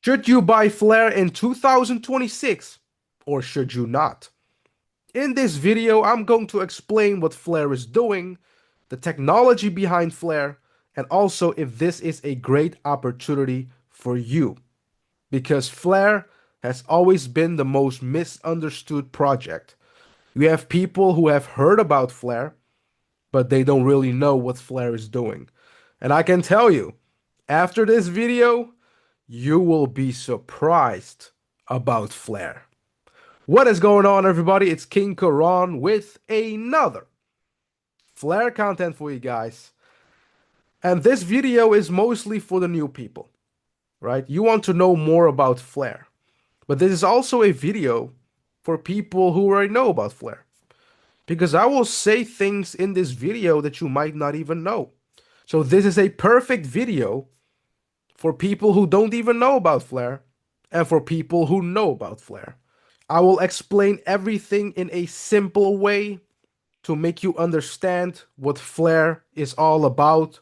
Should you buy Flare in 2026 or should you not? In this video, I'm going to explain what Flare is doing, the technology behind Flare, and also if this is a great opportunity for you. Because Flare has always been the most misunderstood project. You have people who have heard about Flare, but they don't really know what Flare is doing. And I can tell you, after this video, you will be surprised about Flare. What is going on, everybody? It's King Karan with another Flare content for you guys. And this video is mostly for the new people, right? You want to know more about Flare. But this is also a video for people who already know about Flare. Because I will say things in this video that you might not even know. So this is a perfect video for people who don't even know about Flare and for people who know about Flare. I will explain everything in a simple way to make you understand what Flare is all about.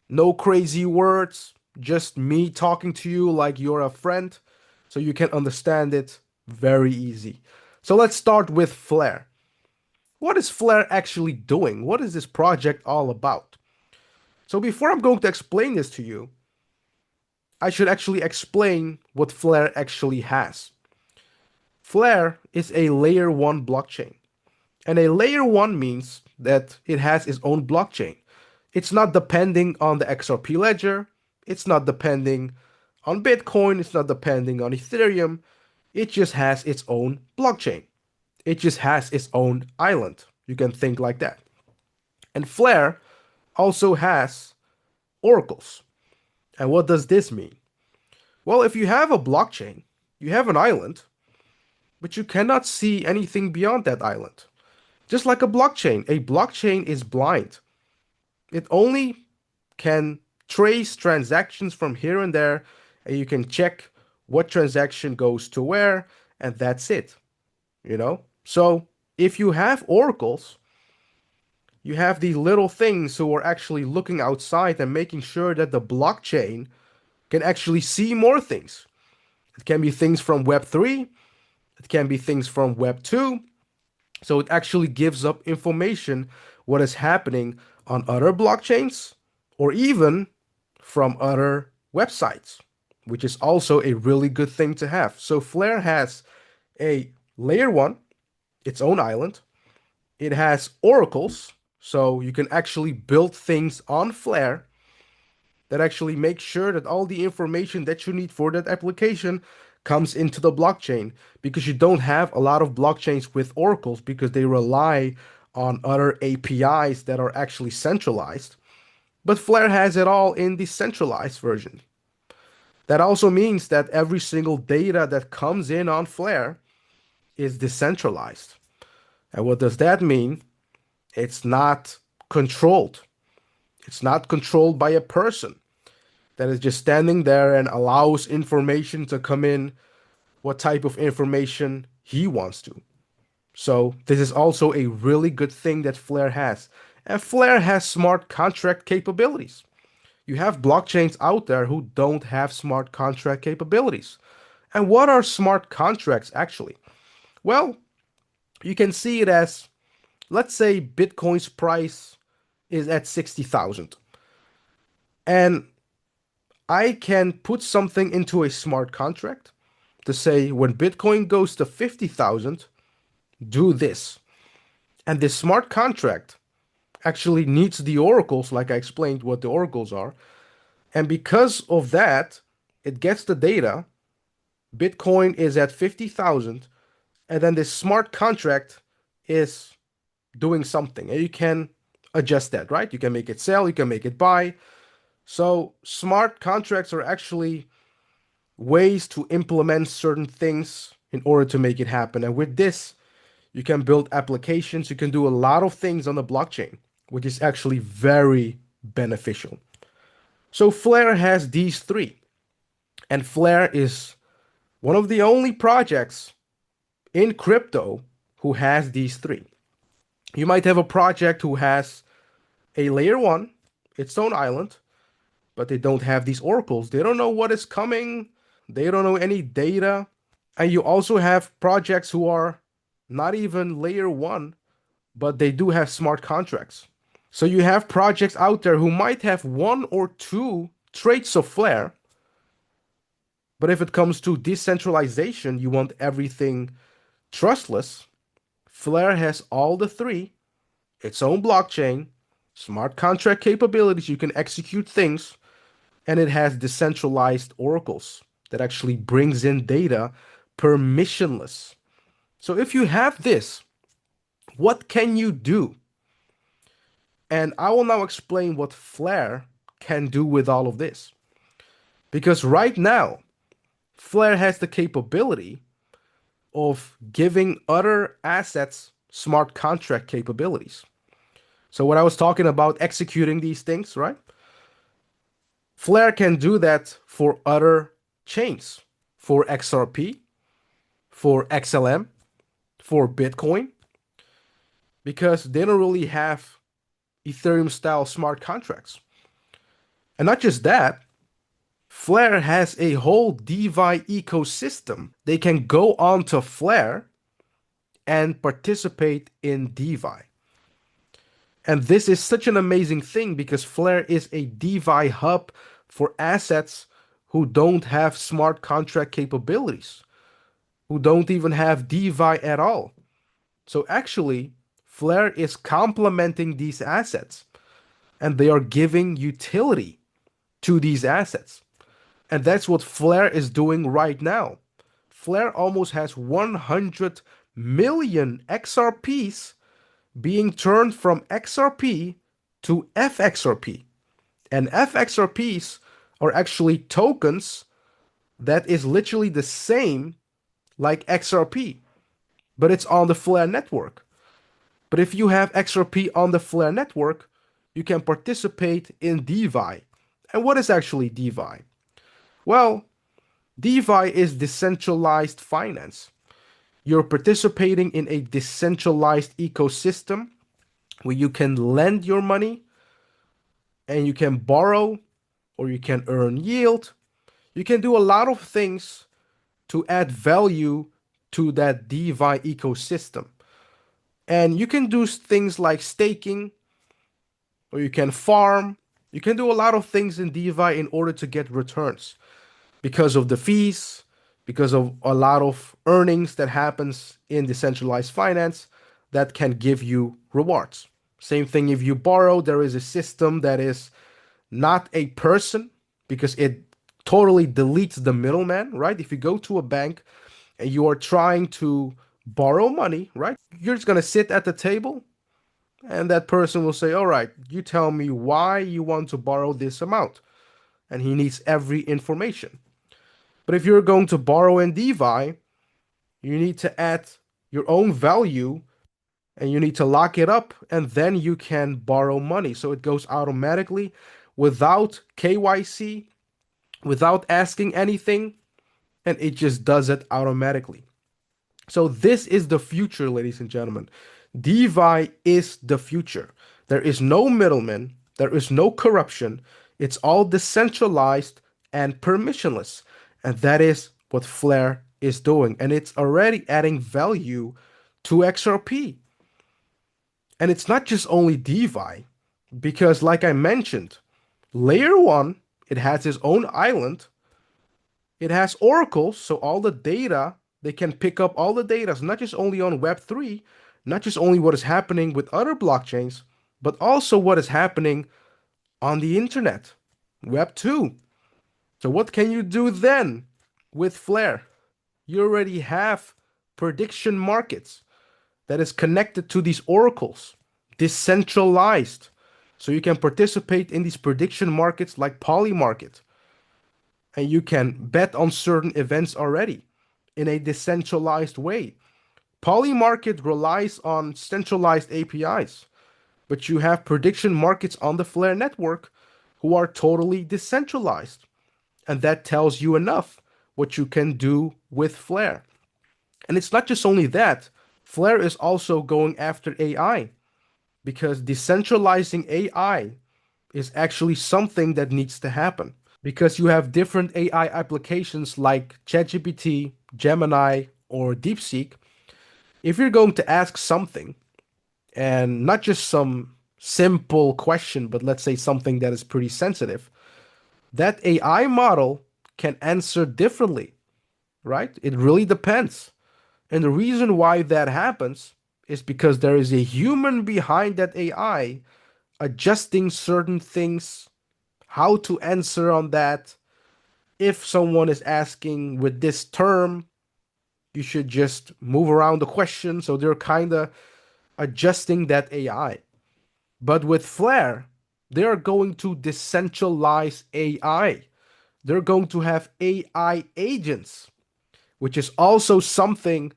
No crazy words, just me talking to you like you're a friend so you can understand it very easy. So let's start with Flare. What is Flare actually doing? What is this project all about? So before I'm going to explain this to you, I should actually explain what Flare actually has. Flare is a layer 1 blockchain. And a layer 1 means that it has its own blockchain. It's not depending on the XRP ledger. It's not depending on Bitcoin. It's not depending on Ethereum. It just has its own blockchain. It just has its own island. You can think like that. And Flare also has oracles. And what does this mean? Well, if you have a blockchain, you have an island, but you cannot see anything beyond that island. Just like a blockchain is blind. It only can trace transactions from here and there, and you can check what transaction goes to where, and that's it. So if you have oracles, you have these little things who are actually looking outside and making sure that the blockchain can actually see more things. It can be things from Web 3, it can be things from Web 2. So it actually gives up information what is happening on other blockchains or even from other websites, which is also a really good thing to have. So Flare has a layer 1, its own island. It has oracles, so you can actually build things on Flare that actually make sure that all the information that you need for that application comes into the blockchain, because you don't have a lot of blockchains with oracles because they rely on other APIs that are actually centralized. But Flare has it all in the centralized version. That also means that every single data that comes in on Flare is decentralized. And what does that mean? It's not controlled. It's not controlled by a person that is just standing there and allows information to come in, what type of information he wants to. So this is also a really good thing that Flare has. And Flare has smart contract capabilities. You have blockchains out there who don't have smart contract capabilities. And what are smart contracts actually? Well, you can see it as, let's say Bitcoin's price is at 60,000. And I can put something into a smart contract to say when Bitcoin goes to 50,000, do this. And this smart contract actually needs the oracles, like I explained what the oracles are. And because of that, it gets the data. Bitcoin is at 50,000. And then this smart contract is doing something. And you can adjust that, right? You can make it sell, you can make it buy. So smart contracts are actually ways to implement certain things in order to make it happen. And with this, you can build applications. You can do a lot of things on the blockchain, which is actually very beneficial. So Flare has these three. And Flare is one of the only projects in crypto who has these three. You might have a project who has a layer 1, its own island, but they don't have these oracles. They don't know what is coming. They don't know any data. And you also have projects who are not even layer one, but they do have smart contracts. So you have projects out there who might have one or two traits of Flare, but if it comes to decentralization, you want everything trustless. Flare has all the three, its own blockchain, smart contract capabilities, you can execute things, and it has decentralized oracles that actually brings in data permissionless. So if you have this, what can you do? And I will now explain what Flare can do with all of this. Because right now, Flare has the capability of giving other assets smart contract capabilities. So what I was talking about executing these things, right? Flare can do that for other chains, for XRP, for XLM, for Bitcoin, because they don't really have Ethereum style smart contracts. And not just that, Flare has a whole DeFi ecosystem. They can go onto Flare and participate in DeFi. And this is such an amazing thing because Flare is a DeFi hub for assets who don't have smart contract capabilities, who don't even have DeFi at all. So actually, Flare is complementing these assets and they are giving utility to these assets. And that's what Flare is doing right now. Flare almost has 100 million XRPs being turned from XRP to FXRP. And FXRPs are actually tokens that is literally the same like XRP, but it's on the Flare network. But if you have XRP on the Flare network, you can participate in DeFi. And what is actually DeFi? Well, DeFi is decentralized finance. You're participating in a decentralized ecosystem where you can lend your money and you can borrow or you can earn yield. You can do a lot of things to add value to that DeFi ecosystem. And you can do things like staking or you can farm. You can do a lot of things in DeFi in order to get returns because of the fees, because of a lot of earnings that happens in decentralized finance that can give you rewards. Same thing if you borrow, there is a system that is not a person because it totally deletes the middleman, right? If you go to a bank and you are trying to borrow money, right? You're just going to sit at the table and that person will say, all right, you tell me why you want to borrow this amount. And he needs every information. But if you're going to borrow in DeFi, you need to add your own value and you need to lock it up and then you can borrow money. So it goes automatically without KYC, without asking anything, and it just does it automatically. So this is the future, ladies and gentlemen. DeFi is the future. There is no middleman, there is no corruption. It's all decentralized and permissionless. And that is what Flare is doing. And it's already adding value to XRP. And it's not just only DeFi, because like I mentioned, layer one, it has its own island. It has oracles, so all the data, they can pick up all the data, so not just only on Web3, not just only what is happening with other blockchains, but also what is happening on the internet, Web 2. So what can you do then with Flare? You already have prediction markets that is connected to these oracles, decentralized. So you can participate in these prediction markets like Poly Market. And you can bet on certain events already in a decentralized way. Poly Market relies on centralized APIs, but you have prediction markets on the Flare network who are totally decentralized. And that tells you enough what you can do with Flare. And it's not just only that, Flare is also going after AI because decentralizing AI is actually something that needs to happen. because you have different AI applications like ChatGPT, Gemini, or DeepSeek. If you're going to ask something, and not just some simple question, but let's say something that is pretty sensitive, that AI model can answer differently, right? It really depends. And the reason why that happens is because there is a human behind that AI adjusting certain things, how to answer on that. If someone is asking with this term, you should just move around the question. So they're kind of adjusting that AI. But with Flare, they are going to decentralize AI. They're going to have AI agents, which is also something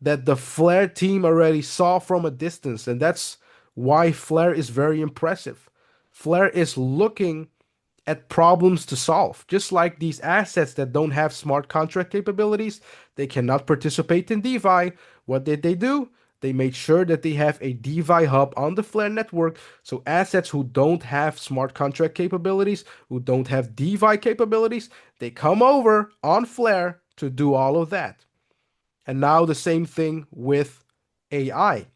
that the Flare team already saw from a distance. And that's why Flare is very impressive. Flare is looking at problems to solve. Just like these assets that don't have smart contract capabilities, they cannot participate in DeFi. What did they do? They made sure that they have a DeFi hub on the Flare network. So assets who don't have smart contract capabilities, who don't have DeFi capabilities, they come over on Flare to do all of that. And now the same thing with AI.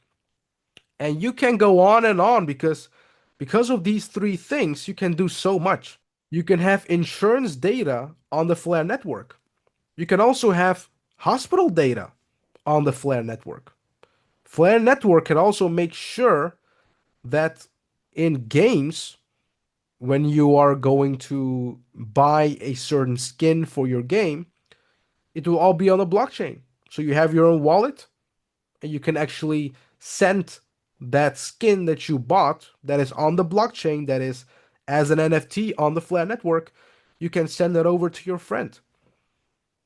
And you can go on and on because of these three things, you can do so much. You can have insurance data on the Flare network. You can also have hospital data on the Flare network. Flare network can also make sure that in games, when you are going to buy a certain skin for your game, it will all be on the blockchain. So you have your own wallet and you can actually send that skin that you bought that is on the blockchain, that is as an NFT on the Flare network, you can send it over to your friend.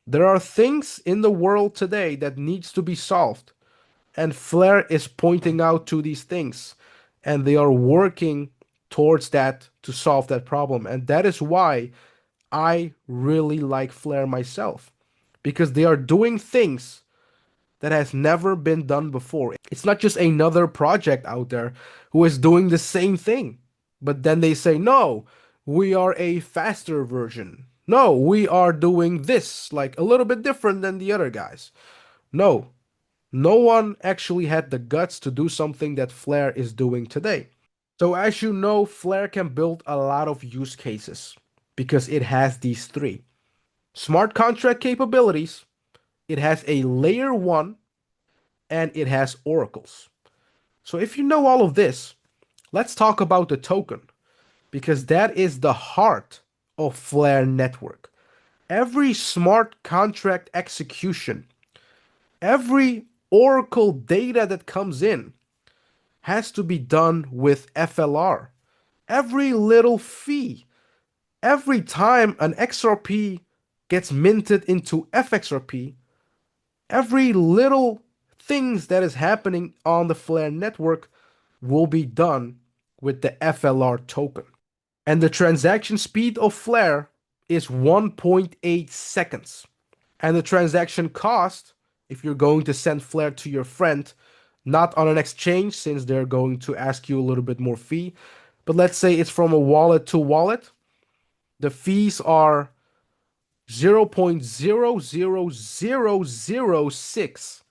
There are things in the world today that needs to be solved, and Flare is pointing out to these things, and they are working towards that to solve that problem. And that is why I really like Flare myself, because they are doing things that has never been done before. It's not just another project out there who is doing the same thing, but then they say, no, we are a faster version. No, we are doing this like a little bit different than the other guys. No, no one actually had the guts to do something that Flare is doing today. So, as you know, Flare can build a lot of use cases because it has these three smart contract capabilities, it has a layer one, and it has oracles. So if you know all of this, let's talk about the token because that is the heart of Flare network. Every smart contract execution, every oracle data that comes in has to be done with FLR. Every little fee, every time an XRP gets minted into FXRP, every little things that is happening on the Flare network will be done with the FLR token. And the transaction speed of Flare is 1.8 seconds. And the transaction cost, if you're going to send Flare to your friend, not on an exchange since they're going to ask you a little bit more fee, but let's say it's from a wallet to wallet, the fees are 0.00006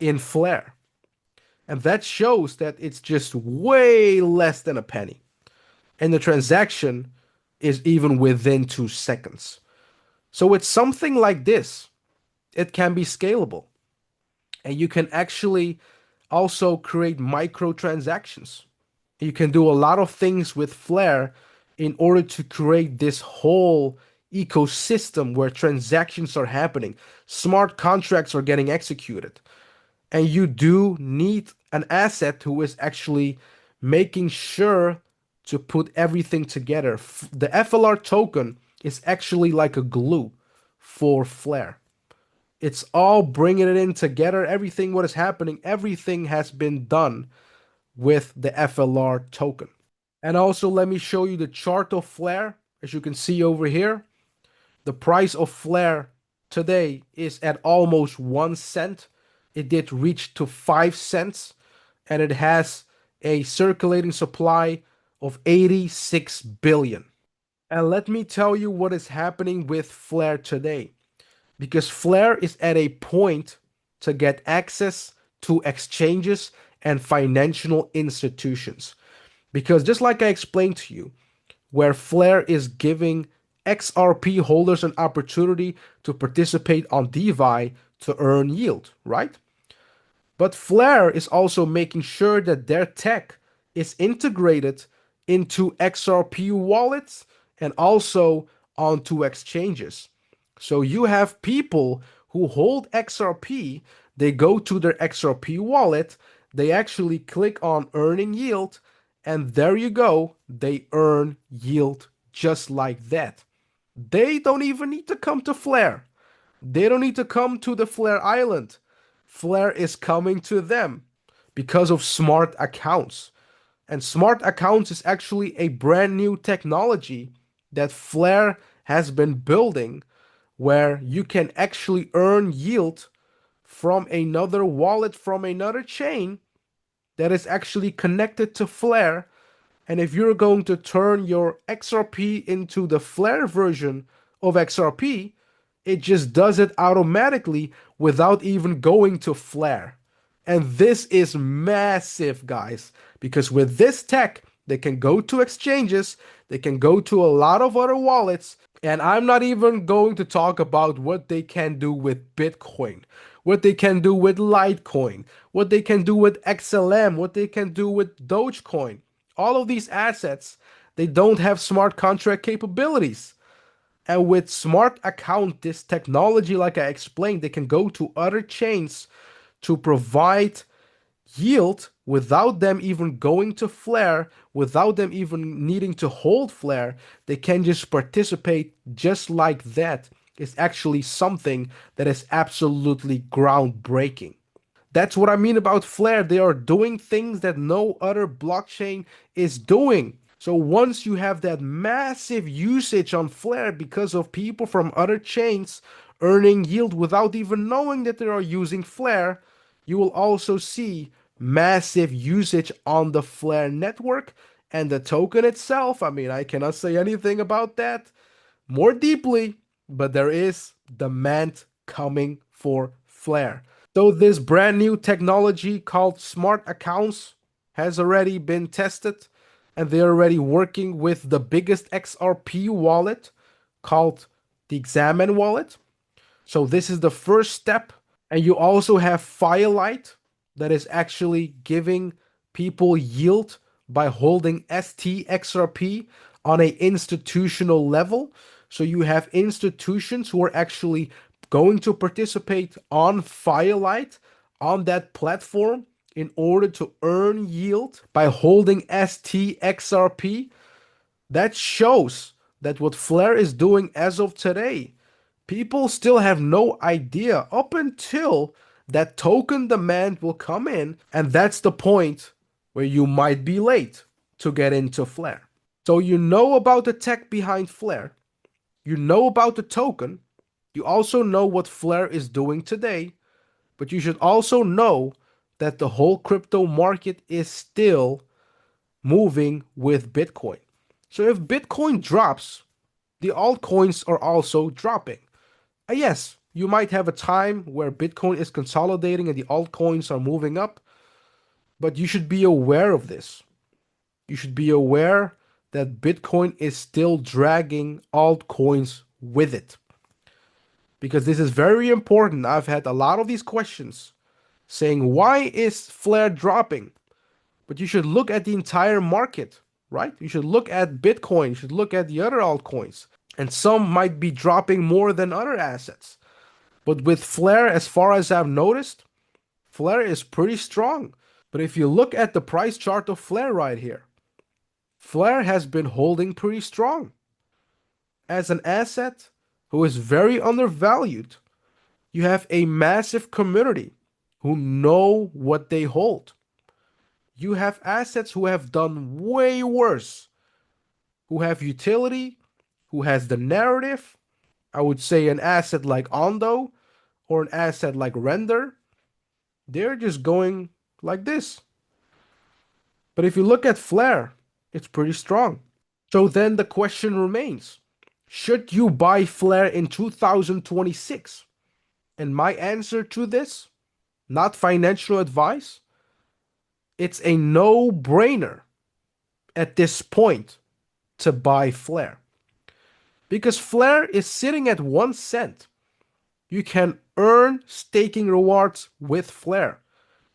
in Flare. And that shows that it's just way less than a penny. And the transaction is even within 2 seconds. So it's something like this. It can be scalable. And you can actually also create microtransactions. You can do a lot of things with Flare in order to create this whole ecosystem where transactions are happening, smart contracts are getting executed. And you do need an asset who is actually making sure to put everything together. The FLR token is actually like a glue for Flare. It's all bringing it in together. Everything what is happening, everything has been done with the FLR token. And also let me show you the chart of Flare. As you can see over here, the price of Flare today is at almost 1 cent. It did reach to 5 cents, and it has a circulating supply of 86 billion. And let me tell you what is happening with Flare today. Because Flare is at a point to get access to exchanges and financial institutions. Because just like I explained to you, where Flare is giving XRP holders an opportunity to participate on DeFi to earn yield, right? But Flare is also making sure that their tech is integrated into XRP wallets and also onto exchanges. So you have people who hold XRP, they go to their XRP wallet, they actually click on earning yield, and there you go, they earn yield just like that. They don't even need to come to Flare. They don't need to come to the Flare Island. Flare is coming to them because of smart accounts. And smart accounts is actually a brand new technology that Flare has been building where you can actually earn yield from another wallet from another chain that is actually connected to Flare. And if you're going to turn your XRP into the Flare version of XRP, it just does it automatically without even going to Flare. And this is massive, guys, because with this tech, they can go to exchanges, they can go to a lot of other wallets, and I'm not even going to talk about what they can do with Bitcoin, what they can do with Litecoin, what they can do with XLM, what they can do with Dogecoin. All of these assets, they don't have smart contract capabilities. And with smart account, this technology, like I explained, they can go to other chains to provide yield without them even going to Flare, without them even needing to hold Flare. They can just participate just like that. It's actually something that is absolutely groundbreaking. That's what I mean about Flare. They are doing things that no other blockchain is doing. So once you have that massive usage on Flare because of people from other chains earning yield without even knowing that they are using Flare, you will also see massive usage on the Flare network and the token itself. I mean, I cannot say anything about that more deeply, but there is demand coming for Flare. So this brand new technology called smart accounts has already been tested and they're already working with the biggest XRP wallet called the Examine wallet. So this is the first step. And you also have Firelight that is actually giving people yield by holding STXRP on a institutional level. So you have institutions who are actually going to participate on Firelight on that platform in order to earn yield by holding STXRP. That shows that what Flare is doing as of today, people still have no idea up until that token demand will come in, and that's the point where you might be late to get into Flare. So you know about the tech behind Flare, you know about the token, you also know what Flare is doing today, but you should also know that the whole crypto market is still moving with Bitcoin. So if Bitcoin drops, the altcoins are also dropping. Yes, you might have a time where Bitcoin is consolidating and the altcoins are moving up, but you should be aware of this. You should be aware that Bitcoin is still dragging altcoins with it. Because this is very important. I've had a lot of these questions saying, why is Flare dropping? But you should look at the entire market, right? You should look at Bitcoin, you should look at the other altcoins. And some might be dropping more than other assets. But with Flare, as far as I've noticed, Flare is pretty strong. But if you look at the price chart of Flare right here, Flare has been holding pretty strong. As an asset who is very undervalued, you have a massive community who know what they hold. You have assets who have done way worse, who have utility, who has the narrative. I would say an asset like Ondo or an asset like Render, they're just going like this. But if you look at Flare, it's pretty strong. So then the question remains, should you buy Flare in 2026? And my answer to this, not financial advice, it's a no-brainer at this point to buy Flare. Because Flare is sitting at 1 cent. You can earn staking rewards with Flare.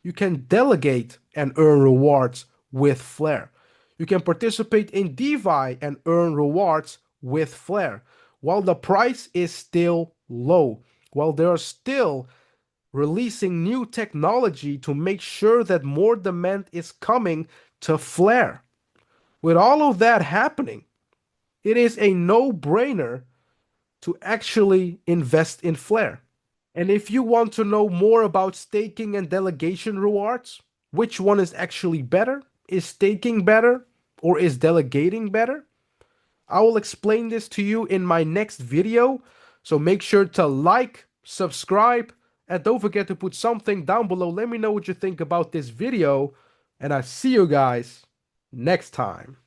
You can delegate and earn rewards with Flare. You can participate in DeFi and earn rewards with Flare. While the price is still low, while they are still releasing new technology to make sure that more demand is coming to Flare. With all of that happening, it is a no-brainer to actually invest in Flare. And if you want to know more about staking and delegation rewards, which one is actually better? Is staking better or is delegating better? I will explain this to you in my next video. So make sure to like, subscribe, and don't forget to put something down below. Let me know what you think about this video, and I'll see you guys next time.